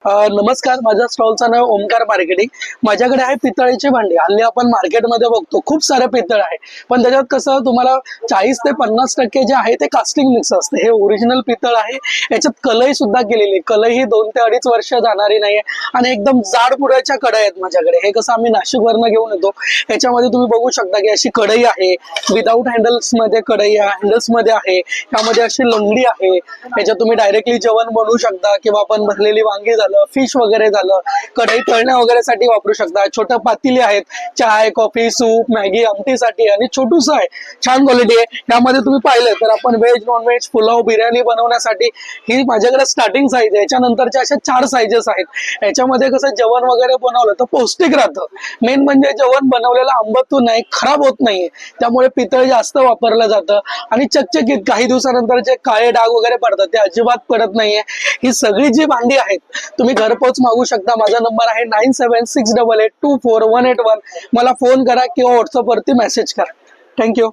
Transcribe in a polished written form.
नमस्कार, माझ्या स्टॉलचं नाव ओमकार मार्केटिंग. माझ्याकडे आहे पितळेची भांडी. हल्ली आपण मार्केटमध्ये बघतो खूप सारे पितळ आहे, पण त्याच्यात कसं तुम्हाला 40 ते 50% जे आहे ते कास्टिंग मिक्स असते. हे ओरिजिनल पितळ आहे. याच्यात कलई सुद्धा केलेली. कलई ही 2 ते 2.5 वर्ष जाणारी नाहीये आणि एकदम जाड बुडाच्या कढई आहेत माझ्याकडे. हे कसं आम्ही नाशिकवरनं घेऊन येतो. याच्यामध्ये तुम्ही बघू शकता की अशी कढई आहे, विदाऊट हँडल्स मध्ये कढई आहे, हँडल्स मध्ये आहे. त्यामध्ये अशी लंगडी आहे. याच्यात तुम्ही डायरेक्टली जेवण बनवू शकता किंवा आपण भरलेली वांगी फिश वगैरे झालं, कढई तळण्या वगैरेसाठी वापरू शकता. छोटं पातेली आहेत, चाय, कॉफी, सूप, मॅगी, आमटीसाठी आणि छोटूस आहे. छान क्वालिटी आहे. यामध्ये तुम्ही पाहिलं तर आपण veg, non veg, pulao, biryani बनवण्यासाठी ही माझ्याकडे स्टार्टिंग साईज आहे. याच्यानंतरच्या अशा 4 साईजेस आहेत. याच्यामध्ये कसं जेवण वगैरे बनवलं तर पौष्टिक राहतं. मेन म्हणजे जेवण बनवलेलं आंबतून नाही, खराब होत नाहीये. त्यामुळे पितळ जास्त वापरलं जातं आणि चकचकीत काही दिवसानंतर जे काळे डाग वगैरे पडतात ते अजिबात पडत नाहीये. ही सगळी जी भांडी आहेत तुम्ही घरपोच मागू शकता. माझा नंबर आहे 9768824181. मला फोन करा किंवा व्हॉट्सअप वरती मेसेज करा. थँक्यू.